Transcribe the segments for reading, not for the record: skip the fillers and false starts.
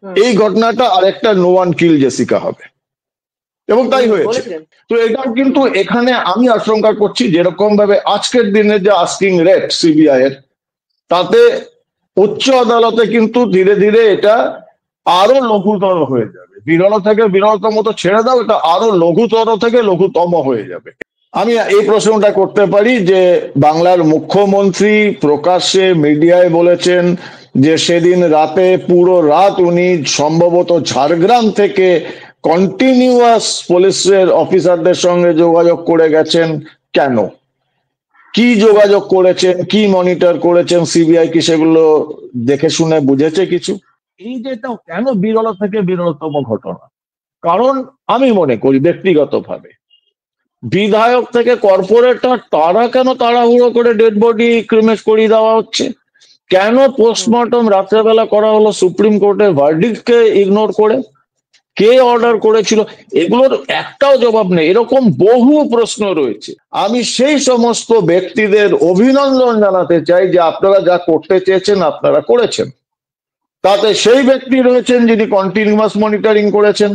এই ঘটনাটা আরেকটা নো ওয়ান কিল জেসিকা হবে, এবং তাই হয়েছে। তো এটাও কিন্তু এখানে আমি আশঙ্কা করছি যেরকম ভাবে আজকের দিনে যে আস্কিং রেট সিবিআই এর, তাতে উচ্চ আদালতে কিন্তু ধীরে ধীরে এটা আরো লঘুতর হয়ে যাবে। বিরল থেকে বিরলতম তো ছেড়ে দাও, এটা আরো লঘুতর থেকে লঘুতম হয়ে যাবে। আমি এই প্রশ্নটা করতে পারি যে বাংলার মুখ্যমন্ত্রী প্রকাশ্যে মিডিয়ায় বলেছেন যে সেদিন রাতে পুরো রাত উনি সম্ভবত ঝাড়গ্রাম থেকে কন্টিনিউয়াস পুলিশের অফিসারদের সঙ্গে যোগাযোগ করে গেছেন। কেন, কি যোগাযোগ করেছেন, কি মনিটর করেছেন, সিবিআই কি সেগুলো দেখে শুনে বুঝেছে কিছু? এই যেটা কেন বিরল থেকে বিরলতম ঘটনা, কারণ আমি মনে করি ব্যক্তিগতভাবে বিধায়ক থেকে কর্পোরেটর তারা কেন তাড়াহুড়ো করে ডেড বডি ক্রিমেট করিয়ে দেওয়া হচ্ছে? কেন পোস্টমর্টম রাত্রেবেলা করা হলো সুপ্রিম কোর্টের ভার্ডিক্টকে ইগনোর করে? কে অর্ডার করেছিল? এগুলোর একটাও জবাব নেই। এরকম বহু প্রশ্ন রয়েছে। আমি সেই সমস্ত ব্যক্তিদের অভিনন্দন জানাতে চাই যে আপনারা যা করতে চেয়েছেন আপনারা করেছেন। তাতে সেই ব্যক্তি রয়েছেন যিনি কন্টিনিউয়াস মনিটরিং করেছেন,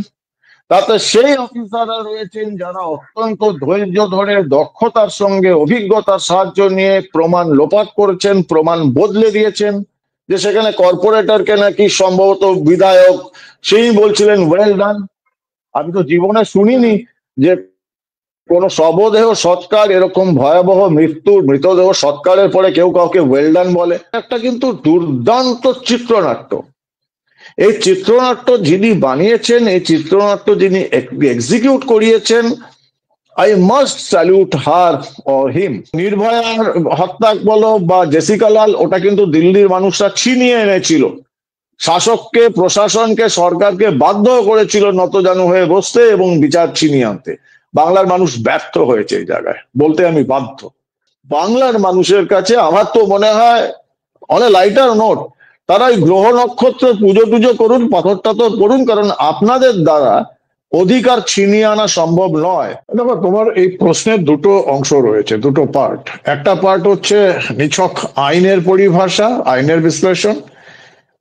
তাতে সেই অফিসাররা রয়েছেন যারা অত্যন্ত ধৈর্য ধরে দক্ষতার সঙ্গে অভিজ্ঞতার সাহায্য নিয়ে প্রমাণ লোপাট করেছেন, প্রমাণ বদলে দিয়েছেন। যে সেখানে কর্পোরেটরকে নাকি সম্ভবত বিধায়ক সেই বলছিলেন ওয়েল ডান। আমি তো জীবনে শুনিনি যে কোন শবদেহ সৎকার, এরকম ভয়াবহ মৃতদেহ সৎকারের পরে কেউ কাউকে ওয়েল ডান বলে। একটা কিন্তু দুর্দান্ত চিত্রনাট্য। এই চিত্রনাট্য যিনি বানিয়েছেন, এই চিত্রনাট্য যিনি এক্সিকিউট করিয়েছেন, I must salute her or him. নির্ভয়ার হত্যা বলো বা জেসিকা লাল, ওটা কিন্তু দিল্লির মানুষরা ছিনিয়ে এনেছিল। শাসককে, প্রশাসনকে, সরকারকে বাধ্য করেছিল নতজানু হয়ে বসতে এবং বিচার ছিনিয়ে আনতে। বাংলার মানুষ ব্যর্থ হয়েছে এই জায়গায়, বলতে আমি বাধ্য। বাংলার মানুষের কাছে আমার তো মনে হয় অনেক লাইটার নোট, তারা ওই গ্রহ নক্ষত্র পুজো টুজো করুন, পাথর টাথর করুন, কারণ আপনাদের দ্বারা অধিকার ছিনিয়ে আনা সম্ভব নয়। দেখো, তোমার এই প্রশ্নের দুটো অংশ রয়েছে, দুটো পার্ট। একটা পার্ট হচ্ছে নিছক আইনের পরিভাষা, আইনের বিশ্লেষণ।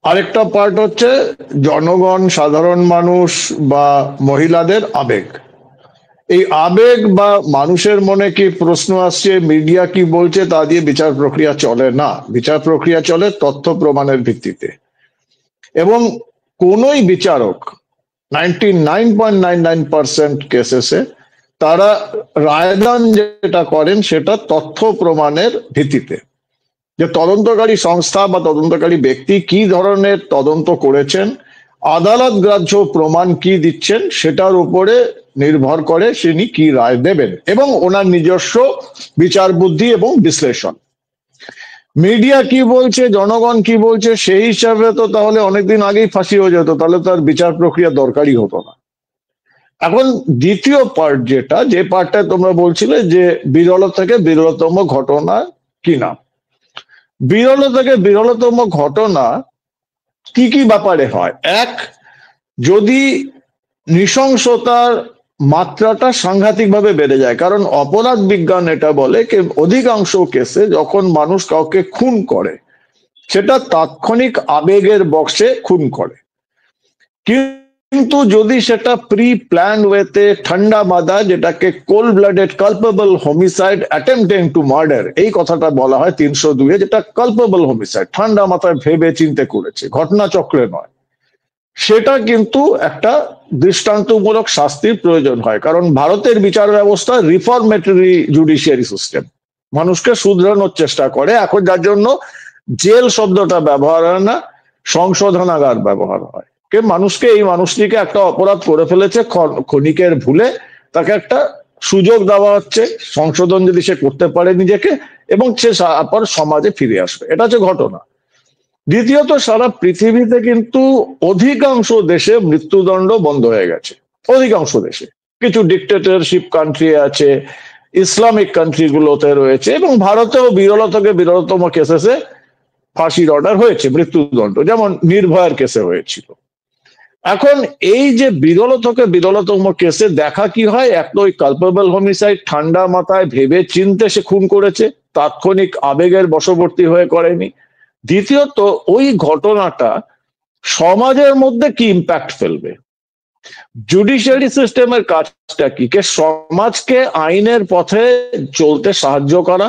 আরেকটা পার্ট হচ্ছে জনগণ, সাধারণ মানুষ বা মহিলাদের আবেগ। এই আবেগ বা মানুষের মনে কি প্রশ্ন আসছে, মিডিয়া কি বলছে, তা দিয়ে বিচার প্রক্রিয়া চলে না। বিচার প্রক্রিয়া চলে তথ্য প্রমাণের ভিত্তিতে, এবং কোনই বিচারক 99.99% কেসেসে তারা রায়দান যেটা করেন সেটা তথ্য প্রমাণের ভিত্তিতে। যে তদন্তকারী সংস্থা বা তদন্তকারী ব্যক্তি কি ধরনের তদন্ত করেছেন, আদালত গ্রাহ্য প্রমাণ কি দিচ্ছেন, সেটার উপরে নির্ভর করে তিনি কি রায় দেবেন, এবং ওনার নিজস্ব বিচার বুদ্ধি এবং বিশ্লেষণ। মিডিয়া কি বলছে, জনগণ কি বলছে, সেই হিসাবে তো তাহলে অনেকদিন আগেই ফাঁসি হয়ে যেত, তাহলে তার বিচার প্রক্রিয়া দরকারই হতো না। এখন দ্বিতীয় পার্ট, যেটা যে পার্টটা তোমরা বলছিলে যে বিরল থেকে বিরলতম ঘটনা কিনা, বিরল থেকে বিরলতম ঘটনা কি কি ব্যাপারে হয়। এক, যদি নৃশংসতার মাত্রাটা সাংঘাতিকভাবে বেড়ে যায়, কারণ অপরাধ বিজ্ঞান এটা বলে যে অধিকাংশ কেসে যখন মানুষ কাউকে খুন করে সেটা তাৎক্ষণিক আবেগের বশে খুন করে, কিন্তু যদি সেটা প্রি প্ল্যান্ড ওয়েতে ঠান্ডা মাথায়, যেটাকে cold blooded culpable homicide attempting to murder, এই কথাটা বলা হয় 302-এ, যেটা কালপেবল হোমিসাইড, ঠান্ডা মাথায় ভেবে চিন্তে করেছে, ঘটনাচক্রে নয়, সেটা কিন্তু একটা দৃষ্টান্তমূলক শাস্তির প্রয়োজন হয়। কারণ ভারতের বিচার ব্যবস্থা রিফর্মেটরি জুডিশিয়ারি সিস্টেম, মানুষকে শুধরানোর চেষ্টা করে। এখন যার জন্য জেল শব্দটা ব্যবহার হয় না, সংশোধনাগার ব্যবহার হয়। মানুষকে, এই মানুষটিকে একটা অপরাধ করে ফেলেছে ক্ষণিকের ভুলে, তাকে একটা সুযোগ দেওয়া হচ্ছে, সংশোধন যদি সে করতে পারে নিজেকে, এবং সে তারপর সমাজে ফিরে আসবে। এটা হচ্ছে ঘটনা। দ্বিতীয়ত, সারা পৃথিবীতে কিন্তু অধিকাংশ দেশে মৃত্যুদণ্ড বন্ধ হয়ে গেছে, অধিকাংশ দেশে। কিছু ডিক্টেটরশিপ কান্ট্রি আছে, ইসলামিক কান্ট্রি গুলোতে রয়েছে, এবং ভারতেও বিরল থেকে বিরলতম কেসেসে ফাঁসির অর্ডার হয়েছে, মৃত্যুদণ্ড, যেমন নির্ভয়ার কেসে হয়েছিল। এখন এই যে বিরল থেকে বিরলতম কেসে দেখা কি হয়, এক তো ওই কালপেবল হোমিসাইড, ঠান্ডা মাথায় ভেবে চিনতে সে খুন করেছে, তাৎক্ষণিক আবেগের বশবর্তী হয়ে করেনি। দ্বিতীয়ত, ওই ঘটনাটা সমাজের মধ্যে কি ইম্প্যাক্ট ফেলবে। জুডিশিয়ারি সিস্টেমের কাজটা কি, কে সমাজকে আইনের পথে চলতে সাহায্য করা,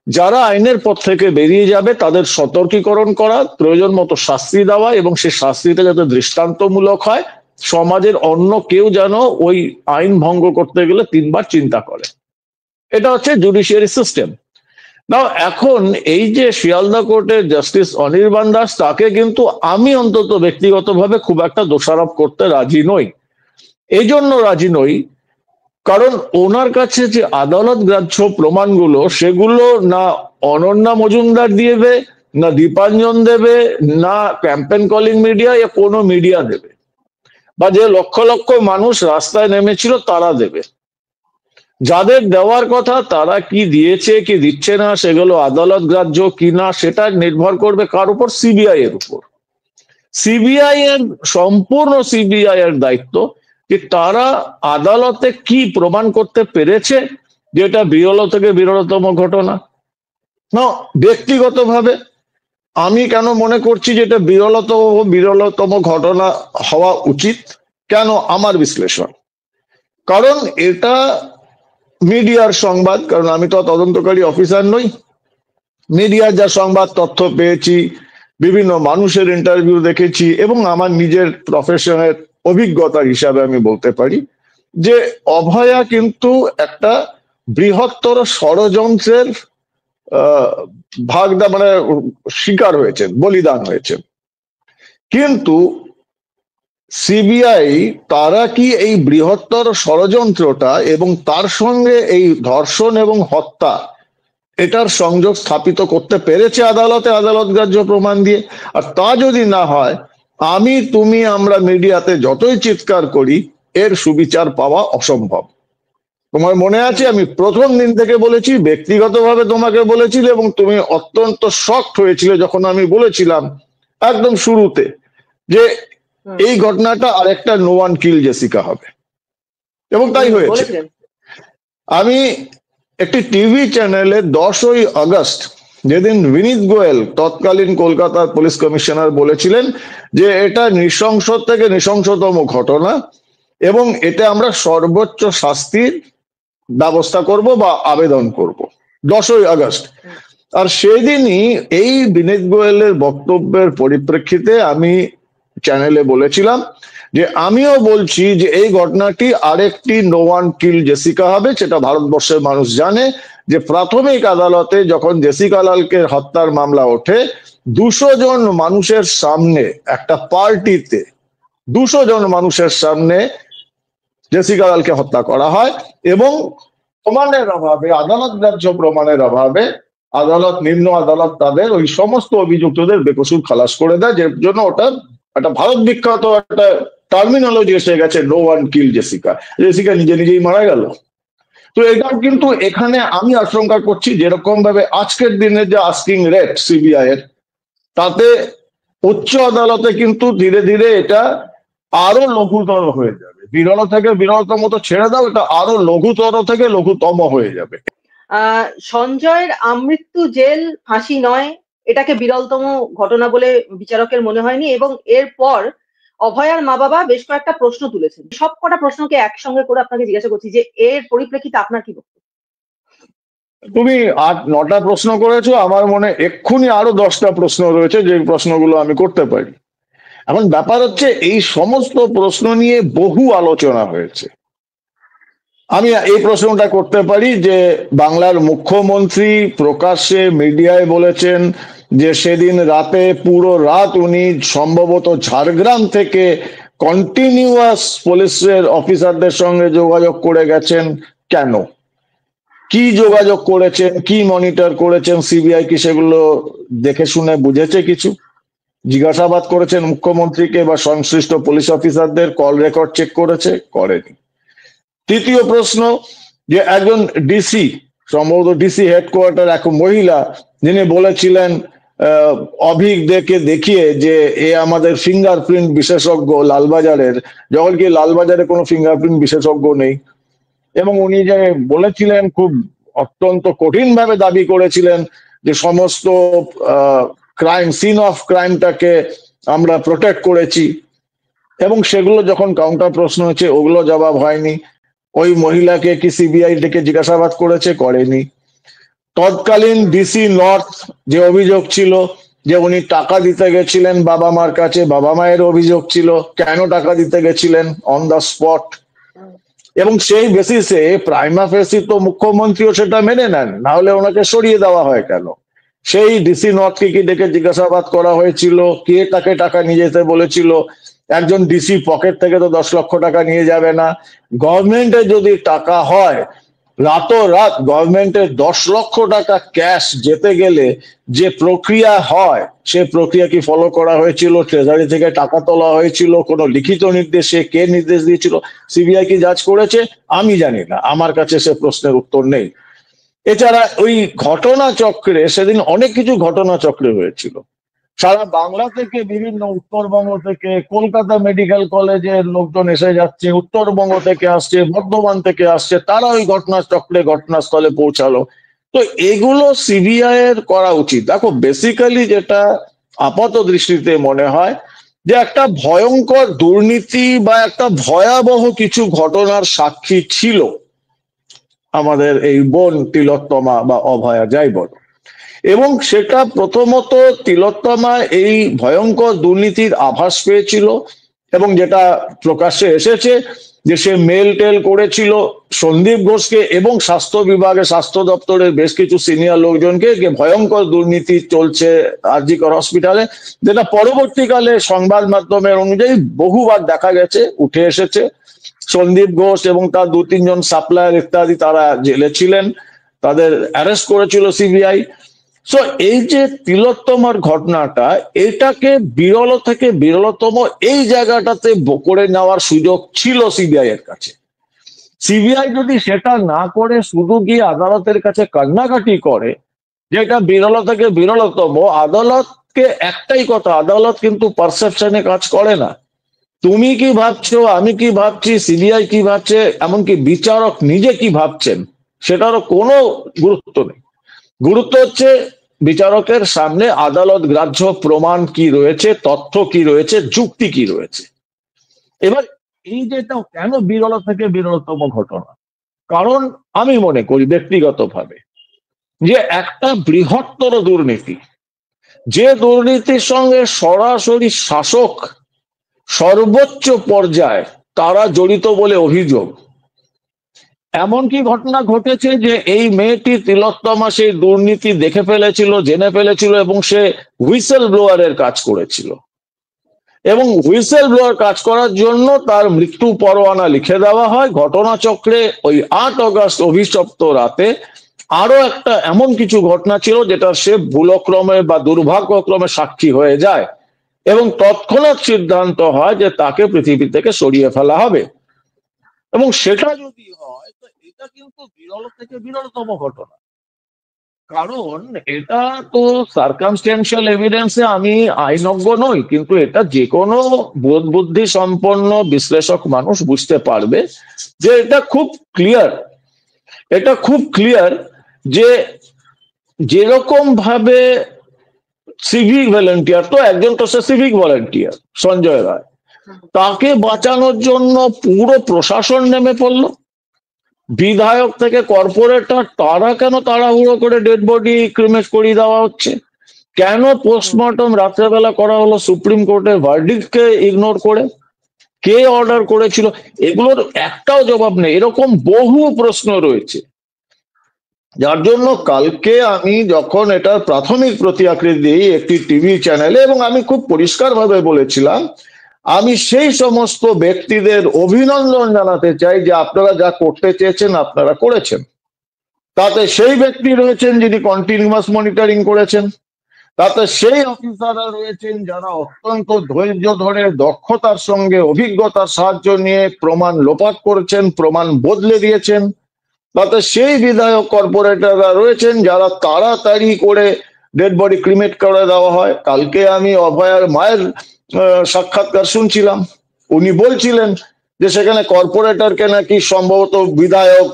যারা আইনের পথ থেকে বেরিয়ে যাবে তাদের সতর্কীকরণ করা, প্রয়োজন মতো শাস্তি দেওয়া, এবং সেই শাস্তিটা যাতে দৃষ্টান্তমূলক হয়, সমাজের অন্য কেউ যেন ওই আইন ভঙ্গ করতে গেলে তিনবার চিন্তা করে। এটা হচ্ছে জুডিশিয়ারি সিস্টেম। না, এখন এই যে শিয়ালদা কোর্টের জাস্টিস অনির্বাণ দাস, তাকে কিন্তু আমি অন্তত ব্যক্তিগতভাবে খুব একটা দোষারোপ করতে রাজি নই। এই জন্য রাজি নই কারণ ওনার কাছে যে আদালত গ্রাহ্য প্রমাণগুলো, সেগুলো না অনন্যা মজুমদার দেবে, না দীপাঞ্জন দেবে, না ক্যাম্পেন কলিং মিডিয়া या কোনো মিডিয়া দেবে, বা যে লক্ষ লক্ষ মানুষ রাস্তায় নেমেছিল তারা দেবে। যাদের দেওয়ার কথা তারা কি দিয়েছে কি দিচ্ছে না, সেগুলো আদালত গ্রাহ্য কিনা, সেটা নির্ভর করবে কার উপর? সিবিআই এর উপর। সিবিআই এর সম্পূর্ণ সিবিআই এর দায়িত্ব যে তারা আদালতে কি প্রমাণ করতে পেরেছে যেটা বিরল থেকে বিরলতম ঘটনা। না, ব্যক্তিগতভাবে আমি কেন মনে করছি যে এটা বিরলতম ঘটনা হওয়া উচিত, কেন? আমার বিশ্লেষণ, কারণ এটা মিডিয়ার সংবাদ, কারণ আমি তো তদন্তকারী অফিসার নই। মিডিয়ার যা সংবাদ তথ্য পেয়েছি, বিভিন্ন মানুষের ইন্টারভিউ দেখেছি, এবং আমার নিজের প্রফেশনের অভিজ্ঞতা হিসাবে আমি বলতে পারি যে অভয়া কিন্তু একটা বৃহত্তর ষড়যন্ত্রের মানে শিকার হয়েছেন, বলিদান হয়েছেন। কিন্তু সিবিআই তারা কি এই বৃহত্তর ষড়যন্ত্রটা এবং তার সঙ্গে এই ধর্ষণ এবং হত্যা, এটার সংযোগ স্থাপিত করতে পেরেছে আদালতে আদালত গ্রাহ্য প্রমাণ দিয়ে? আর তা যদি না হয়, আমি তুমি আমরা মিডিয়াতে যতই চিৎকার করি, এর সুবিচার পাওয়া অসম্ভব। তোমার মনে আছে আমি প্রথম দিন থেকে বলেছি, ব্যক্তিগতভাবে তোমাকে বলেছিলে, এবং তুমি অত্যন্ত শকড হয়েছিলে যখন আমি বলেছিলাম একদম শুরুতে যে এই ঘটনাটা আরেকটা নো ওয়ান কিল জেসিকা হবে, এবং তাই হয়েছে। আমি একটি টিভি চ্যানেলে 10ই আগস্ট, যেদিন বিনীত গোয়েল তৎকালীন কলকাতার পুলিশ কমিশনার বলেছিলেন যে এটা নৃশংস থেকে নৃশংসতম ঘটনা এবং এতে আমরা সর্বোচ্চ শাস্তির ব্যবস্থা করব বা আবেদন করব, 10ই আগস্ট। আর সেদিনই এই বিনীত গোয়েলের বক্তব্যের পরিপ্রেক্ষিতে আমি চ্যানেলে বলেছিলাম যে আমিও বলছি যে এই ঘটনাটি আরেকটি নো ওয়ান কিল জেসিকা হবে। সেটা ভারতবর্ষের মানুষ জানে যে প্রাথমিক আদালতে যখন জেসিকা লালকে হত্যার মামলা ওঠে, 200 জন মানুষের সামনে, একটা পার্টিতে 200 জন মানুষের সামনে জেসিকা লালকে হত্যা করা হয়, এবং প্রমাণের অভাবে, আদালত গ্রাহ্য প্রমাণের অভাবে আদালত, নিম্ন আদালত তাদের ওই সমস্ত অভিযুক্তদের বেকসুর খালাস করে দেয়, যে জন্য ওটা একটা ভারত বিখ্যাত একটা টার্মিনোলজি এসে গেছে, নো ওয়ান কিল জেসিকা। জেসিকা নিজে নিজেই মারা গেল। তো এটা কিন্তু এখানে আমি আশঙ্কা করছি যেরকম ভাবে আজকের দিনে যে আস্কিং রেট সিবিআই এর, তাতে উচ্চ আদালতে কিন্তু ধীরে ধীরে এটা আরো লঘুতর হয়ে যাবে। বিরল থেকে বিরলতম তো ছেড়ে দাও, এটা আরো লঘুতর থেকে লঘুতম হয়ে যাবে। সঞ্জয়ের আমৃত্যু জেল, ফাঁসি নয়, এটাকে বিরলতম ঘটনা বলে বিচারকের মনে হয়নি, এবং এরপর অভয়ার মা বাবা বেশ কয়েকটা প্রশ্ন তুলেছেন। সব কটা প্রশ্নকে একসঙ্গে করে আপনাকে জিজ্ঞাসা করছি যে এর পরিপ্রেক্ষিতে আপনার কি বক্তব্য? তুমি 8-9টা প্রশ্ন করেছো, আমার মনে এক্ষুনি আরো 10টা প্রশ্ন রয়েছে যে প্রশ্নগুলো আমি করতে পারি। এখন ব্যাপার হচ্ছে এই সমস্ত প্রশ্ন নিয়ে বহু আলোচনা হয়েছে। আমি এই প্রশ্নটা করতে পারি যে বাংলার মুখ্যমন্ত্রী প্রকাশ্যে মিডিয়ায় বলেছেন যে সেদিন রাতে পুরো রাত উনি সম্ভবত ঝাড়গ্রাম থেকে কন্টিনিউয়াস পুলিশের অফিসারদের সঙ্গে যোগাযোগ করে গেছেন। কেন, কি যোগাযোগ করেছেন, কি মনিটর করেছেন, সিবিআই কি সেগুলো দেখে শুনে বুঝেছে? কিছু জিজ্ঞাসাবাদ করেছেন মুখ্যমন্ত্রীকে বা সংশ্লিষ্ট পুলিশ অফিসারদের? কল রেকর্ড চেক করেছে? করেনি। তৃতীয় প্রশ্ন, যে একজন ডিসি, সম্ভবত ডিসি হেডকোয়ার্টার এক মহিলা, যিনি বলেছিলেন অভিক দেখে দেখিয়ে যে এ আমাদের ফিঙ্গারপ্রিন্ট বিশেষজ্ঞ লালবাজারের, যখন কি লালবাজারে কোনো ফিঙ্গারপ্রিন্ট বিশেষজ্ঞ নেই, এবং উনি যে বলেছিলেন খুব অত্যন্ত কঠিন ভাবে দাবি করেছিলেন যে সমস্ত ক্রাইম, সিন অফ ক্রাইমটাকে আমরা প্রোটেক্ট করেছি, এবং সেগুলো যখন কাউন্টার প্রশ্ন হচ্ছে ওগুলো জবাব হয়নি। ওই মহিলাকে কি সিবিআই ডেকে জিজ্ঞাসাবাদ করেছে? করেনি। তৎকালীন ডিসি নর্থ যে অভিযোগ ছিল যে উনি টাকা দিতে গেছিলেন বাবা মার কাছে, বাবা মায়ের অভিযোগ ছিল কেন টাকা দিতে গেছিলেন অন দ্য স্পট, এবং সেই বেসিসে প্রাইমা ফেসি তো মুখ্যমন্ত্রীও সেটা মেনে নেন, না হলে ওনাকে সরিয়ে দেওয়া হয় কেন? সেই ডিসি নর্থকে কি ডেকে জিজ্ঞাসাবাদ করা হয়েছিল? কে তাকে টাকা নিয়ে যেতে বলেছিল? একজন ডিসি পকেট থেকে তো 10 লক্ষ টাকা নিয়ে যাবে না। গভর্নমেন্টের যদি টাকা হয়, রাতোরাত গভর্নমেন্টের 10 লক্ষ টাকা ক্যাশ যেতে গেলে যে প্রক্রিয়া হয়, সে প্রক্রিয়া কি ফলো করা হয়েছিল? ট্রেজারি থেকে টাকা তোলা হয়েছিল কোনো লিখিত নির্দেশে? কে নির্দেশ দিয়েছিল? সিবিআই কি জাজ করেছে? আমি জানি না, আমার কাছে সে প্রশ্নের উত্তর নেই। এছাড়া ওই ঘটনা চক্রে সেদিন অনেক কিছু ঘটনা চক্রে হয়েছিল। সারা বাংলা থেকে, বিভিন্ন উত্তরবঙ্গ থেকে, কলকাতা মেডিকেল কলেজের লোকজন এসে যাচ্ছে, উত্তরবঙ্গ থেকে আসছে, বর্ধমান থেকে আসছে, তারা ওই ঘটনাচক্রে ঘটনাস্থলে পৌঁছালো। তো এগুলো সিবিআই এর করা উচিত। দেখো, বেসিক্যালি যেটা আপাত দৃষ্টিতে মনে হয় যে একটা ভয়ঙ্কর দুর্নীতি বা একটা ভয়াবহ কিছু ঘটনার সাক্ষী ছিল আমাদের এই বোন তিলোত্তমা বা অভয়া, যাই বল। এবং সেটা প্রথমত তিলোত্তমা এই ভয়ঙ্কর দুর্নীতির আভাস পেয়েছিল, এবং যেটা প্রকাশ্যে এসেছে যে সে মেল টেল করেছিল সন্দীপ ঘোষকে এবং স্বাস্থ্য বিভাগে, স্বাস্থ্য দপ্তরের বেশ কিছু সিনিয়র লোকজনকে, যে ভয়ঙ্কর দুর্নীতি চলছে আর.জি. কর হসপিটালে, যেটা পরবর্তীকালে সংবাদ মাধ্যমের অনুযায়ী বহুবার দেখা গেছে, উঠে এসেছে। সন্দীপ ঘোষ এবং তার 2-3 জন সাপ্লায়ার ইত্যাদি তারা জেলে ছিলেন, তাদের অ্যারেস্ট করেছিল সিবিআই। সো এই যে তিলোত্তমার ঘটনাটা, এটাকে বিরল থেকে বিরলতম এই জায়গাটাতে করে নেওয়ার সুযোগ ছিল সিবিআই এর কাছে। সিবিআই যদি সেটা না করে শুধু গিয়ে আদালতের কাছে কান্নাকাটি করে যেটা বিরল থেকে বিরলতম, আদালতকে একটাই কথা, আদালত কিন্তু পারসেপশনে কাজ করে না। তুমি কি ভাবছো, আমি কি ভাবছি, সিবিআই কি ভাবছে, এমনকি বিচারক নিজে কি ভাবছেন, সেটারও কোনো গুরুত্ব নেই। গুরুত্ব হচ্ছে বিচারকের সামনে আদালত গ্রাহ্য প্রমাণ কি রয়েছে, তথ্য কি রয়েছে, যুক্তি কি রয়েছে। এবার এই যেটা কেন বিরল থেকে বিরলতম ঘটনা, কারণ আমি মনে করি ব্যক্তিগতভাবে যে একটা বৃহত্তর দুর্নীতি, যে দুর্নীতির সঙ্গে সরাসরি শাসক সর্বোচ্চ পর্যায়ে তারা জড়িত বলে অভিযোগ, এমন কি ঘটনা ঘটেছে যে এই মেয়েটি তিলোত্তমা সেই দুর্নীতি দেখে ফেলেছিল, জেনে ফেলেছিল, এবং সে হুইসেল ব্লোয়ারের কাজ করেছিল, এবং হুইসেল ব্লোয়ার কাজ করার জন্য তার মৃত্যু পরোয়ানা লিখে দেওয়া হয়। ঘটনাচক্রে ওই 8 অগস্ট অভিশপ্ত রাতে আরো একটা এমন কিছু ঘটনা ছিল যেটা সে ভুলক্রমে বা দুর্ভাগ্যক্রমে সাক্ষী হয়ে যায়, এবং তৎক্ষণাৎ সিদ্ধান্ত হয় যে তাকে পৃথিবী থেকে সরিয়ে ফেলা হবে। এবং সেটা যদি হয় তো এটা কিন্তু বিরল থেকে বিরলতম ঘটনা, কারণ এটা তো সার্কামস্টেন্সিয়াল এভিডেন্সে, আমি আইনজ্ঞ নই, কিন্তু এটা যে কোনো বোধ বুদ্ধি সম্পন্ন বিশ্লেষক মানুষ বুঝতে পারবে যে এটা খুব ক্লিয়ার, এটা খুব ক্লিয়ার যে যেরকম ভাবে সিভিক ভলেন্টিয়ার, তো একজন তো সে সিভিক ভলেন্টিয়ার সঞ্জয় রায়, তাকে বাঁচানোর জন্য পুরো প্রশাসন নেমে পড়লো, বিধায়ক থেকে কর্পোরেটর, তারা কেন তাড়াহুড়ো করে ডেড বডি ক্রিমেট করিয়ে দেওয়া হচ্ছে, কেন পোস্টমর্টম রাত্রেবেলা করা হলো সুপ্রিম কোর্টের ভার্ডিক্টকে ইগনোর করে, কে অর্ডার করেছিল, এগুলোর একটাও জবাব নেই। এরকম বহু প্রশ্ন রয়েছে, যার জন্য কালকে আমি যখন এটার প্রাথমিক প্রতিক্রিয়া দিই একটি টিভি চ্যানেলে, এবং আমি খুব পরিষ্কার ভাবে বলেছিলাম আমি সেই সমস্ত ব্যক্তিদের অভিনন্দন জানাতে চাই যে আপনারা যা করতে চেয়েছেন আপনারা করেছেন। তাতে সেই ব্যক্তি রয়েছেন যিনি কন্টিনিউয়াস মনিটরিং করেছেন, তাতে সেই অফিসাররা রয়েছেন যারা অত্যন্ত ধৈর্য ধরে দক্ষতার সঙ্গে অভিজ্ঞতার সাহায্য নিয়ে প্রমাণ লোপাট করেছেন, প্রমাণ বদলে দিয়েছেন, তাতে সেই বিধায়ক কর্পোরেটররা রয়েছেন যারা তাড়াতাড়ি করে ডেড বডি ক্রিমেট করে দেওয়া হয়। কালকে আমি অভয়ার মায়ের সাক্ষাৎকার শুনছিলাম, উনি বলছিলেন যে সেখানে কর্পোরেটরকে নাকি সম্ভবত বিধায়ক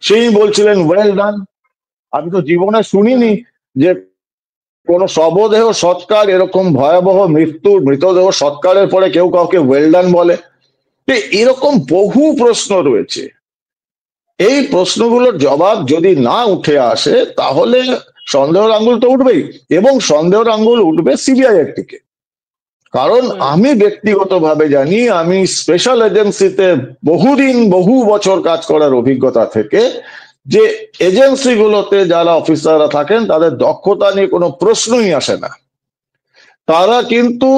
সেই বলছিলেন ওয়েল ডান। আমি তো জীবনে শুনিনি যে কোন শবদেহ সৎকার, এরকম ভয়াবহ মৃতদেহ সৎকারের পরে কেউ কাউকে ওয়েলডান বলে? এরকম বহু প্রশ্ন রয়েছে। এই প্রশ্নগুলোর জবাব যদি না উঠে আসে তাহলে সন্দেহের আঙ্গুল তো উঠবেই, এবং সন্দেহের আঙ্গুল উঠবে সিবিআই এর দিকে। কারণ আমি ব্যক্তিগতভাবে জানি, আমি স্পেশাল এজেন্সিতে বহুদিন বহু বছর কাজ করার অভিজ্ঞতা থেকে, যে এজেন্সিগুলোতে যারা অফিসাররা থাকেন তাদের দক্ষতা নিয়ে কোনো প্রশ্নই আসে না। তারা কিন্তু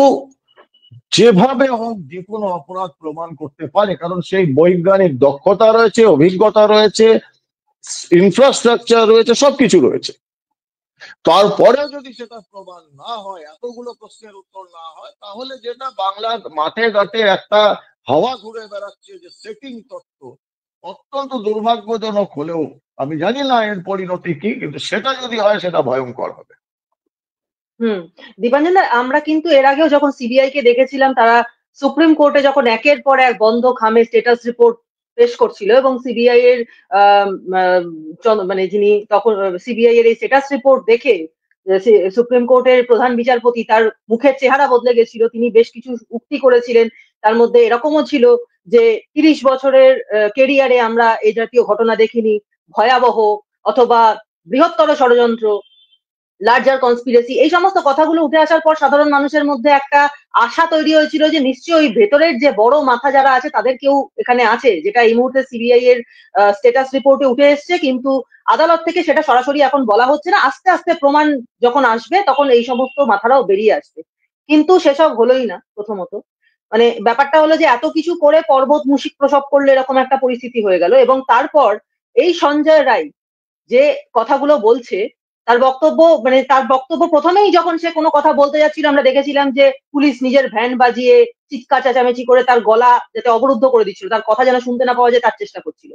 যেভাবে হোক যে কোনো অপরাধ প্রমাণ করতে পারে, কারণ সেই বৈজ্ঞানিক দক্ষতা রয়েছে, অভিজ্ঞতা রয়েছে, ইনফ্রাস্ট্রাকচার রয়েছে, সবকিছু রয়েছে। তারপরে যদি সেটা প্রমাণ না হয়, এতগুলো প্রশ্নের উত্তর না হয়, তাহলে যেটা বাংলার মাঠে ঘাটে একটা হাওয়া ঘুরে বেড়াচ্ছে যে সেটিং তত্ত্ব, অত্যন্ত দুর্ভাগ্যজনক হলেও আমি জানি না এর পরিণতি কি, কিন্তু সেটা যদি হয় সেটা ভয়ঙ্কর হবে। দীপাঞ্জন দা, আমরা কিন্তু এর আগেও যখন সিবিআই কে দেখেছিলাম, তারা সুপ্রিম কোর্টে যখন একের পর এক বন্ধ খামে স্টেটাস রিপোর্ট পেশ করছিল, এবং সিবিআই এর মানে যিনি তখন সিবিআই এর এই স্টেটাস রিপোর্ট দেখে সুপ্রিম কোর্টের প্রধান বিচারপতি, তার মুখের চেহারা বদলে গেছিল। তিনি বেশ কিছু উক্তি করেছিলেন, তার মধ্যে এরকমও ছিল যে 30 বছরের কেরিয়ারে আমরা এই জাতীয় ঘটনা দেখিনি, ভয়াবহ অথবা বৃহত্তর ষড়যন্ত্র, লার্জার কনস্পিরেসি। এই সমস্ত কথাগুলো উঠে আসার পর সাধারণ মানুষের মধ্যে একটা আশা তৈরি হয়েছিল যে নিশ্চয়ই ভেতরের যে বড় মাথা যারা আছে তাদের কেউ এখানে আছে, যেটা এই মুহূর্তে সিবিআই এর স্ট্যাটাস রিপোর্টে উঠে এসছে, কিন্তু আদালত থেকে সেটা সরাসরি এখন বলা হচ্ছে না। আস্তে আস্তে প্রমাণ যখন আসবে তখন এই সমস্ত মাথারাও বেরিয়ে আসবে, কিন্তু সেসব হলোই না। প্রথমত মানে ব্যাপারটা হলো যে এত কিছু করে পর্বত মুশিক প্রসব করলে এরকম একটা পরিস্থিতি হয়ে গেল, এবং তারপর এই সঞ্জয় রায় যে কথাগুলো বলছে, তার বক্তব্য প্রথমেই যখন সে কোনো কথা বলতে যাচ্ছিল, আমরা দেখেছিলাম যে পুলিশ নিজের ভ্যান বাজিয়ে চিৎকার চেঁচামেচি করে তার গলা যাতে অবরুদ্ধ করে দিচ্ছিল, তার কথা যেন শুনতে না পাওয়া যায় তার চেষ্টা করছিল।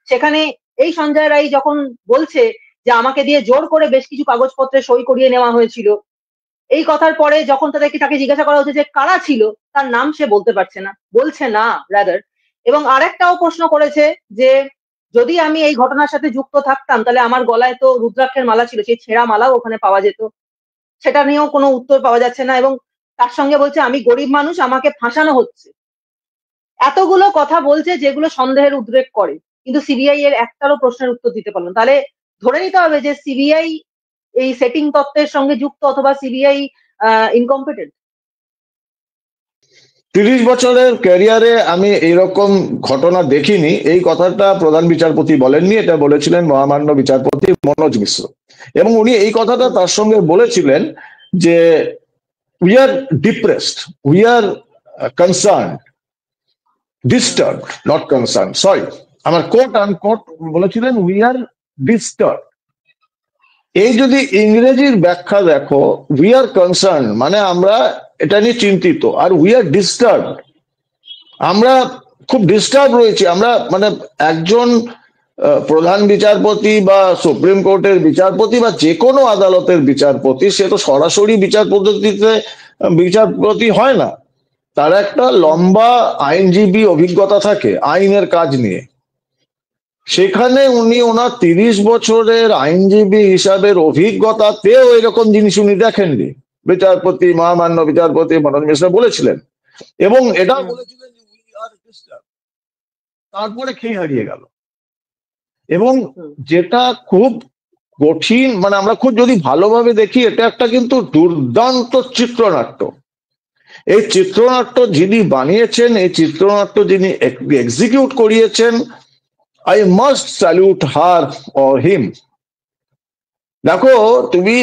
সেখানে এই সঞ্জয় রায় যখন বলছে যে আমাকে দিয়ে জোর করে বেশ কিছু কাগজপত্রে সই করিয়ে নেওয়া হয়েছিল, এই কথার পরে যখন তাকে জিজ্ঞাসা করা হচ্ছে যে কারা ছিল, তার নাম সে বলতে বলছে না রাদার। এবং আরেকটাও প্রশ্ন করেছে যে যদি আমি এই ঘটনার সাথে যুক্ত থাকতাম তাহলে আমার গলায় তো রুদ্রাক্ষের মালা ছিল, সেই ছেঁড়া মালাও ওখানে পাওয়া যেত। সেটা নিয়েও কোনো উত্তর পাওয়া যাচ্ছে না, এবং তার সঙ্গে বলছে আমি গরিব মানুষ, আমাকে ফাঁসানো হচ্ছে। এতগুলো কথা বলছে যেগুলো সন্দেহের উদ্রেক করে, কিন্তু সিবিআই এর একটারও প্রশ্নের উত্তর দিতে পারলো না। তাহলে ধরে নিতে হবে যে সিবিআই এই সেটিং তত্ত্বের সঙ্গে যুক্ত, অথবা সিবিআই ইনকম্পিটেন্ট। 30 বছরের ক্যারিয়ারে আমি এইরকম ঘটনা দেখিনি, এই কথাটা প্রধান বিচারপতি বলেননি, এটা বলেছিলেন মহামান্য বিচারপতি মনোজ মিশ্র। এবং উনি এই কথাটা তার সঙ্গে বলেছিলেন যে we are depressed, we are concern, disturb, not concern, sorry, আমার কোট আনকোট বলেছিলেন উই আর ডিস্টার্ব। এই যদি ইংরেজির ব্যাখ্যা দেখো, উই আর কনসার্ন মানে আমরা এটা নিয়ে চিন্তিত, আর উই আর ডিস্টার্ব আমরা খুব ডিস্টার্ব রয়েছি। আমরা মানে একজন প্রধান বিচারপতি বা সুপ্রিম কোর্টের বিচারপতি বা যে কোনো আদালতের বিচারপতি, সে তো সরাসরি বিচার পদ্ধতিতে বিচারপতি হয় না, তার একটা লম্বা আইনজীবী অভিজ্ঞতা থাকে আইনের কাজ নিয়ে। সেখানে উনি ওনার 30 বছরের আইনজীবী হিসাবের অভিজ্ঞতাতেও এরকম জিনিস উনি দেখেননি। বিচারপতি মহামান্য বিচারপতি মনোজ মিশ্র বলেছিলেন, এবং এটা বলেছিলেন যে উই আর ডিস্টার্ব, তারপরে খেয়ে হারিয়ে গেল। এবং যেটা খুব কঠিন, মানে আমরা খুব যদি ভালোভাবে দেখি, এটা একটা কিন্তু দুর্দান্ত চিত্রনাট্য। এই চিত্রনাট্য যিনি বানিয়েছেন, এই চিত্রনাট্য যিনি এক্সিকিউট করিয়েছেন, I must salute her or him. দেখো তুমি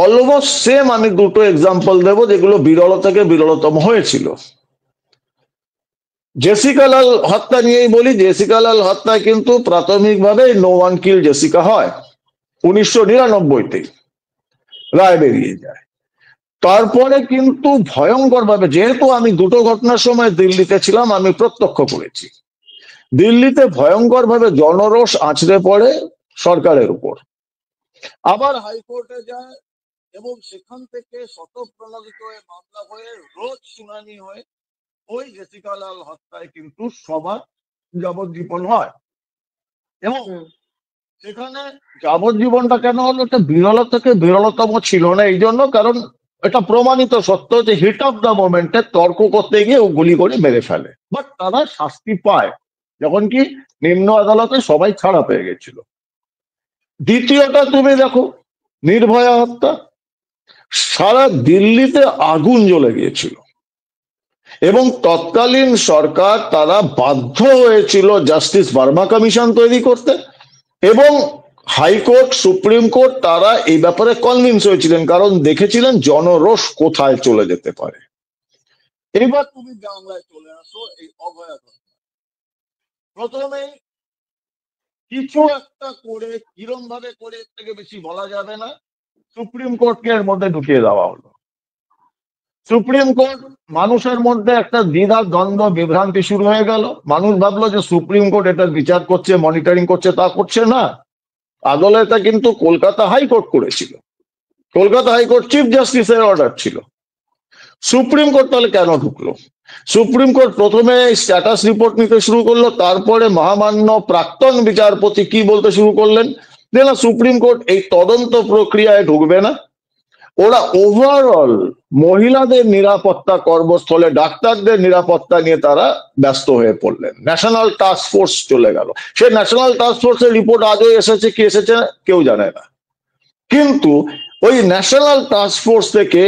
অলমোস্ট সেম, আমি দুটো এক্সাম্পল দেবো যেগুলো বিরল থেকে বিরলতম হয়েছিল। জেসিকা লাল হত্যা নিয়েই বলি। জেসিকা লাল হত্যায় কিন্তু প্রাথমিকভাবে নো ওয়ান কিল জেসিকা হয় 1999-তে, রায় বেরিয়ে যায়। তারপরে কিন্তু ভয়ঙ্কর ভাবে, যেহেতু আমি দুটো ঘটনার সময় দিল্লিতে ছিলাম, আমি প্রত্যক্ষ করেছি, দিল্লিতে ভয়ঙ্কর ভাবে জনরোষ আছড়ে পড়ে সরকারের উপর। আবার হাইকোর্টে যায় এবং সেখান থেকে শতপ্রণোদিত হয়ে মামলা হয়ে রোজ শুনানি হয়। ওই জেসিকা লাল হত্যায় কিন্তু সবার যাবজ্জীবন হয়। এবং সেখানে যাবজ্জীবনটা কেন হলো, এটা বিরল থেকে বিরলতম ছিল না এই জন্য কারণ এটা প্রমাণিত সত্য যে হিট অফ দ্য মোমেন্টে তর্ক করতে গিয়ে ও গুলি করে মেরে ফেলে, বাট তারা শাস্তি পায় যখন কি নিম্ন আদালতে সবাই ছাড়া পেয়ে গেছিল। দ্বিতীয়টা তুমি দেখো নির্ভয়া হত্যা, সারা দিল্লিতে আগুন জ্বলে গিয়েছিল এবং তৎকালীন সরকার তারা বাধ্য হয়েছিল জাস্টিস ভার্মা কমিশন তৈরি করতে এবং হাইকোর্ট সুপ্রিম কোর্ট তারা এই ব্যাপারে কনভিন্স হয়েছিলেন কারণ দেখেছিলেন জনরোষ কোথায় চলে যেতে পারে। এবার তুমি বাংলায় চলে আসো এই অভয়া ঘটনা। প্রথমে কিছু একটা করে কিরম ভাবে করে এর থেকে বেশি বলা যাবে না, সুপ্রিম কোর্টকে এর মধ্যে ঢুকিয়ে দেওয়া হলো। সুপ্রিম কোর্ট মানুষের মধ্যে একটা দ্বিধা দ্বন্দ্ব বিভ্রান্তি শুরু হয়ে গেল। মানুষ ভাবলো যে সুপ্রিম কোর্ট এটা বিচার করছে মনিটরিং করছে, তা করছে না। আদলে এটা কিন্তু কলকাতা হাইকোর্ট করেছিল, কলকাতা হাইকোর্ট চিফ জাস্টিসের অর্ডার ছিল। সুপ্রিম কোর্ট তাহলে কেন ঢুকলো? সুপ্রিম কোর্ট প্রথমে স্ট্যাটাস রিপোর্ট নিতে শুরু করলো, তারপরে মহামান্য প্রাক্তন বিচারপতি কি বলতে শুরু করলেন যে না সুপ্রিম কোর্ট এই তদন্ত প্রক্রিয়ায় ঢুকবে না, ওরা ওভারঅল মহিলাদের নিরাপত্তা কর্মস্থলে ডাক্তারদের নিরাপত্তা নিয়ে তারা ব্যস্ত হয়ে পড়লেন। ন্যাশনাল টাস্ক ফোর্স চলে গেল, সে ন্যাশনাল টাস্ক ফোর্সের রিপোর্ট আজও এসেছে কি এসেছে কেউ জানে না, কিন্তু ওই ন্যাশনাল টাস্ক ফোর্স থেকে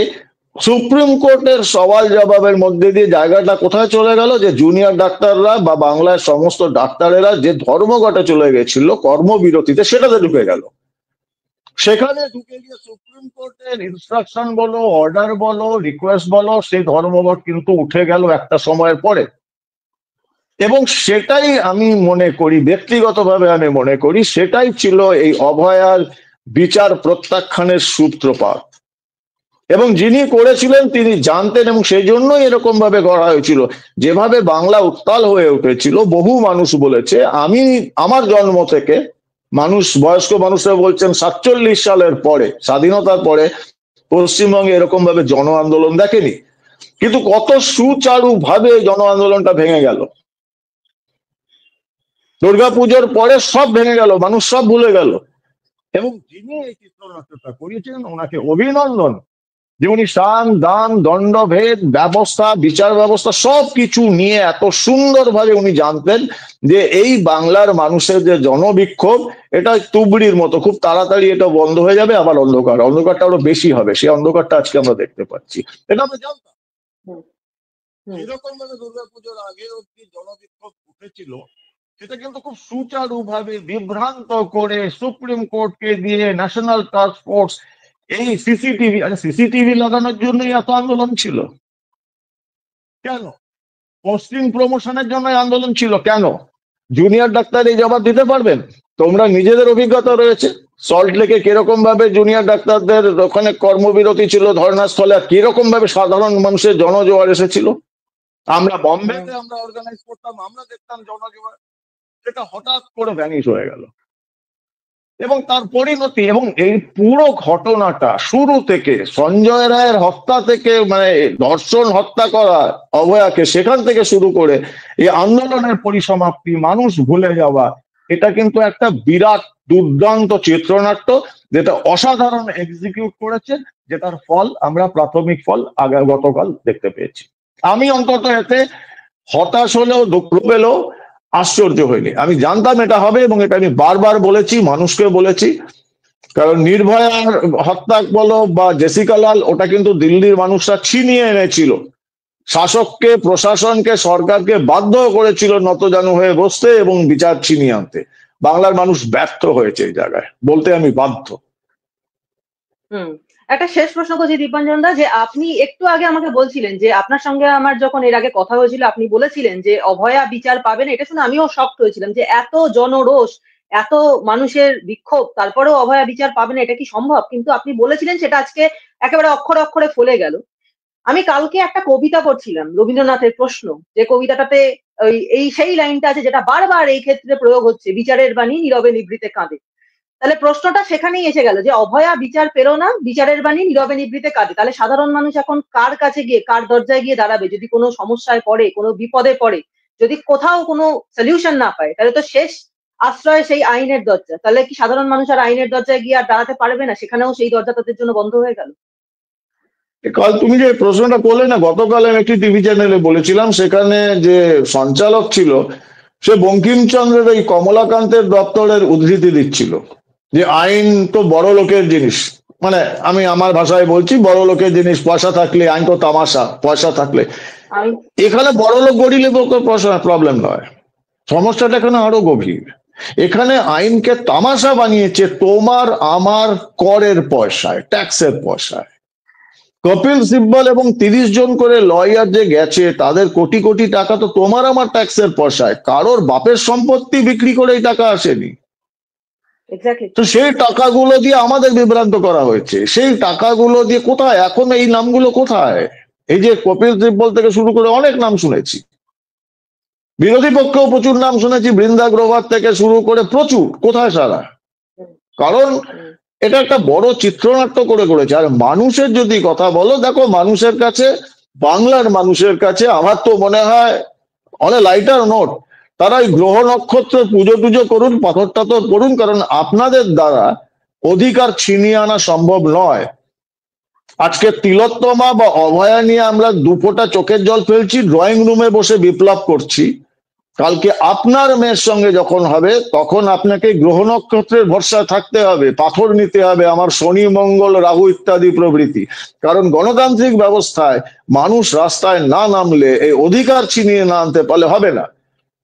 সুপ্রিম কোর্টের সওয়াল জবাবের মধ্যে দিয়ে জায়গাটা কোথায় চলে গেল যে জুনিয়র ডাক্তাররা বা বাংলার সমস্ত ডাক্তারেরা যে ধর্মঘটে চলে গেছিল কর্মবিরতিতে সেটাতে ঢুকে গেল। সেখানে ঢুকে গিয়ে সুপ্রিম কোর্টের ইনস্ট্রাকশন বলো অর্ডার বলো রিকোয়েস্ট বলো সেই ধর্মঘট কিন্তু উঠে গেল একটা সময়ের পরে। এবং সেটাই আমি মনে করি ব্যক্তিগতভাবে আমি মনে করি সেটাই ছিল এই অভয়ার বিচার প্রত্যাখ্যানের সূত্রপাত এবং যিনি করেছিলেন তিনি জানতেন এবং সেই জন্যই এরকম ভাবে গড়া হয়েছিল। যেভাবে বাংলা উত্তাল হয়ে উঠেছিল বহু মানুষ বলেছে, আমি আমার জন্ম থেকে মানুষ বয়স্ক মানুষরা বলছেন 47 সালের পরে স্বাধীনতার পরে পশ্চিমবঙ্গে এরকম ভাবে জন আন্দোলন দেখেনি, কিন্তু কত সুচারু ভাবে জন আন্দোলনটা ভেঙে গেল। দুর্গাপুজোর পরে সব ভেঙে গেল, মানুষ সব ভুলে গেল এবং যিনি এই চিত্রনাট্যটা করিয়েছেন ওনাকে অভিনন্দন যে উনি সান দান দণ্ডভেদ ব্যবস্থা বিচার ব্যবস্থা সবকিছু নিয়ে এত সুন্দরভাবে উনি জানতেন যে এই বাংলার মানুষের যে জনবিক্ষোভ এটা তুবড়ির মতো খুব তাড়াতাড়ি এটা বন্ধ হয়ে যাবে, আবার অন্ধকারটা আরো বেশি হবে, সেই অন্ধকারটা আজকে আমরা দেখতে পাচ্ছি। এটা আমরা জানতাম এরকম ভাবে দুর্গাপুজোর আগে অব্দি জনবিক্ষোভ উঠেছিল, সেটা কিন্তু খুব সুচারু ভাবে বিভ্রান্ত করে সুপ্রিম কোর্টকে দিয়ে ন্যাশনাল টাস্ক ফোর্স এই সিসিটিভি লাগানোর জন্যই এত আন্দোলন ছিল কেন? পোস্টিং প্রমোশনের জন্য আন্দোলন ছিল কেন? জুনিয়র ডাক্তার এই জবাব দিতে পারবেন? তোমরা নিজেদের অভিজ্ঞতা রয়েছে সল্ট লেকে কিরকম ভাবে জুনিয়র ডাক্তারদের ওখানে কর্মবিরতি ছিল ধর্নাস্থলে, কিরকম ভাবে সাধারণ মানুষের জনজোয়ার এসেছিল। আমরা বম্বেতে আমরা অর্গানাইজ করতাম, আমরা দেখতাম জনজোয়ার, সেটা হঠাৎ করে ভ্যানিশ হয়ে গেল এবং তার পরিণতি এবং এই পুরো ঘটনাটা শুরু থেকে সঞ্জয় রায়ের হত্যা থেকে মানে ধর্ষণ হত্যা করা অভয়াকে সেখান থেকে শুরু করে এই আন্দোলনের পরিসমাপ্তি মানুষ ভুলে যাওয়া, এটা কিন্তু একটা বিরাট দুর্দান্ত চিত্রনাট্য যেটা অসাধারণ এক্সিকিউট করেছে, যেটার ফল আমরা প্রাথমিক ফল গতকাল দেখতে পেয়েছি। আমি অন্তত এতে হতাশ হলেও দুঃখ পেলেও আশ্চর্য হয়নি, আমি জানতাম এটা হবে এবং এটা আমি বারবার বলেছি মানুষকে বলেছি, কারণ নির্ভয়ার হত্যা বলো বা জেসিকা লাল ওটা কিন্তু দিল্লির মানুষরা ছিনিয়ে এনেছিল, শাসককে প্রশাসনকে সরকারকে বাধ্য করেছিল নতজানু হয়ে বসতে এবং বিচার ছিনিয়ে আনতে। বাংলার মানুষ ব্যর্থ হয়েছে এই জায়গায়, বলতে আমি বাধ্য। একটা শেষ প্রশ্ন করছি দীপাঞ্জন দা, যে আপনি একটু আগে আমাকে বলছিলেন যে আপনার সঙ্গে আমার যখন এর আগে কথা হয়েছিল আপনি বলেছিলেন যে অভয়া বিচার পাবেন, এটা শুনে আমিও শকড হয়েছিলাম যে এত জনরোষ এত মানুষের বিক্ষোভ তারপরেও অভয়া বিচার পাবেন, এটা কি সম্ভব? কিন্তু আপনি বলেছিলেন সেটা আজকে একেবারে অক্ষরে অক্ষরে ফলে গেল। আমি কালকে একটা কবিতা পড়ছিলাম রবীন্দ্রনাথের প্রশ্ন, যে কবিতাটাতে এই সেই লাইনটা আছে যেটা বারবার এই ক্ষেত্রে প্রয়োগ হচ্ছে, বিচারের বাণী নীরবে নিভৃতে কাঁদে। তাহলে প্রশ্নটা সেখানেই এসে গেল যে অভয়া বিচার পেল না, বিচারের বাণী নীরবে নিভৃতে কাঁদে। তাহলে সাধারণ মানুষ এখন কার কাছে গিয়ে কার দরজায় গিয়ে দাঁড়াবে যদি কোনো সমস্যায় পড়ে কোনো বিপদে পড়ে, যদি কোথাও কোনো সলিউশন না পায়, তাহলে তো শেষ আশ্রয় সেই আইনের দরজা, তাহলে কি সাধারণ মানুষ আর আইনের দরজায় গিয়ে আর দাঁড়াতে পারবে না? সেখানেও সেই দরজা তাদের জন্য বন্ধ হয়ে গেল। কাল তুমি যে প্রশ্নটা করলে না, গতকাল আমি একটি টিভি চ্যানেলে বলেছিলাম, সেখানে যে সঞ্চালক ছিল সে বঙ্কিমচন্দ্রের এই কমলাকান্তের দপ্তরের উদ্ধৃতি দিচ্ছিল যে আইন তো বড় লোকের জিনিস, মানে আমি আমার ভাষায় বলছি, বড় লোকের জিনিস, পয়সা থাকলে আইন তো তামাশা, পয়সা থাকলে। এখানে বড় লোক গরিব প্রবলেম নয়, সমস্যাটা এখানে আরো গভীর। এখানে আইনকে তামাশা বানিয়েছে তোমার আমার করের পয়সায়, ট্যাক্সের পয়সায়। কপিল সিব্বল এবং 30 জন করে লয়ার যে গেছে, তাদের কোটি কোটি টাকা তো তোমার আমার ট্যাক্সের পয়সায়, কারোর বাপের সম্পত্তি বিক্রি করে এই টাকা আসেনি। তো সেই টাকাগুলো দিয়ে আমাদের বিভ্রান্ত করা হয়েছে। সেই টাকাগুলো দিয়ে কোথায় এখন এই নামগুলো কোথায়? এই যে কপিল সিব্বল থেকে শুরু করে অনেক নাম শুনেছি, বিরোধী পক্ষেও প্রচুর নাম শুনেছি, বৃন্দা গ্রোভার থেকে শুরু করে প্রচুর, কোথায় সারা? কারণ এটা একটা বড় চিত্রনাট্য করে করেছে। আর মানুষের যদি কথা বলো, দেখো মানুষের কাছে, বাংলার মানুষের কাছে আমার তো মনে হয় অনেক লাইটার নোট, তারা ওই গ্রহ নক্ষত্র পুজো টুজো করুন, পাথর টাথর করুন, কারণ আপনাদের দ্বারা অধিকার ছিনিয়ে আনা সম্ভব নয়। আজকে তিলোত্তমা বা অভয়া নিয়ে আমরা দুফোঁটা চোখের জল ফেলছি, ড্রয়িং রুমে বসে বিপ্লব করছি। কালকে আপনার মেয়ের সঙ্গে যখন হবে, তখন আপনাকে গ্রহ নক্ষত্রের ভরসায় থাকতে হবে, পাথর নিতে হবে, আমার শনি মঙ্গল রাহু ইত্যাদি প্রভৃতি। কারণ গণতান্ত্রিক ব্যবস্থায় মানুষ রাস্তায় না নামলে, এই অধিকার ছিনিয়ে না আনতে পারলে হবে না।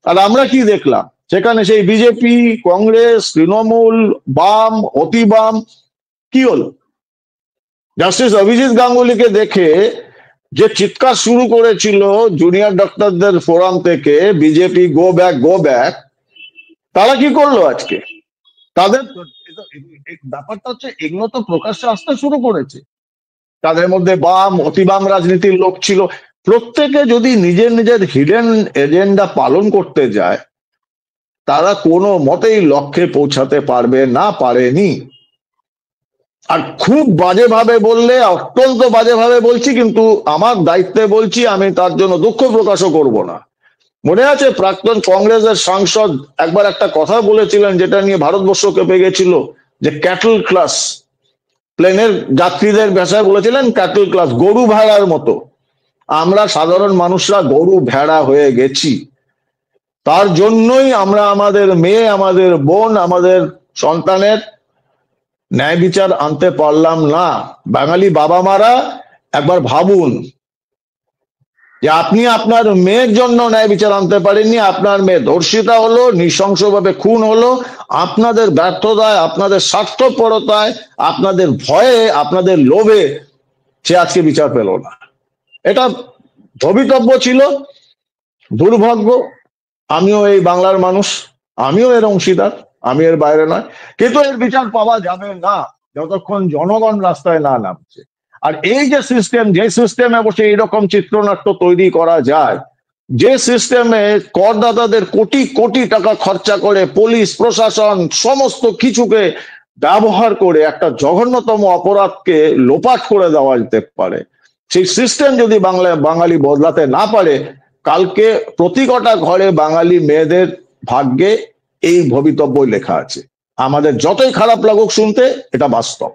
আর আমরা কি দেখলাম সেখানে? সেই বিজেপি, কংগ্রেস, তৃণমূল, বাম, অতি বাম, কি হলো? জাস্টিস অভিজিৎ গাঙ্গুলিকে দেখে যে চিৎকার শুরু করেছিল জুনিয়র ডক্টরদের ফোরাম থেকে, BJP go back go back, তারা কি করলো আজকে? তাদের ব্যাপারটা হচ্ছে, এগুলো তো প্রকাশ্যে আসতে শুরু করেছে। তাদের মধ্যে বাম, অতি বাম রাজনীতির লোক ছিল। প্রত্যেকে যদি নিজের নিজের হিডেন এজেন্ডা পালন করতে যায়, তারা কোনো মতেই লক্ষ্যে পৌঁছাতে পারবে না, পারেনি। আর খুব বাজেভাবে বললে, অত্যন্ত বাজেভাবে বলছি, কিন্তু আমার দায়িত্বে বলছি, আমি তার জন্য দুঃখ প্রকাশও করব না। মনে আছে প্রাক্তন কংগ্রেসের সাংসদ একবার একটা কথা বলেছিলেন, যেটা নিয়ে ভারতবর্ষ কেঁপে গেছিল, যে ক্যাটল ক্লাস, প্লেনের যাত্রীদের ভাষায় বলেছিলেন ক্যাটল ক্লাস, গরু ভেড়ার মতো। আমরা সাধারণ মানুষরা গরু ভেড়া হয়ে গেছি। তার জন্যই আমরা আমাদের মেয়ে, আমাদের বোন, আমাদের সন্তানের ন্যায় বিচার আনতে পারলাম না। বাঙালি বাবা মারা একবার ভাবুন যে আপনি আপনার মেয়ের জন্য ন্যায় বিচার আনতে পারেননি, আপনার মেয়ে ধর্ষিতা হলো, নৃশংসভাবে খুন হলো, আপনাদের ব্যর্থতায়, আপনাদের স্বার্থপরতায়, আপনাদের ভয়ে, আপনাদের লোভে সে আজকে বিচার পেল না। এটা ভবিতব্য ছিল, দুর্ভাগ্য। আমিও এই বাংলার মানুষ, আমিও এর অংশীদার, আমি এর বাইরে নয়। কিন্তু এর বিচার পাওয়া যাবে না যতক্ষণ জনগণ রাস্তায় না নামছে। আর এই যে সিস্টেম, যে সিস্টেমে বসে এইরকম চিত্রনাট্য তৈরি করা যায়, যে সিস্টেমে করদাতাদের কোটি কোটি টাকা খরচা করে পুলিশ প্রশাসন সমস্ত কিছুকে ব্যবহার করে একটা জঘন্যতম অপরাধকে লোপাট করে দেওয়া যেতে পারে, সেই সিস্টেম যদি বাঙালি বদলাতে না পারে, কালকে প্রতি কটা ঘরে বাঙালি মেয়েদের ভাগ্যে এই ভবিতব্য লেখা আছে। আমাদের যতই খারাপ লাগুক শুনতে, এটা বাস্তব।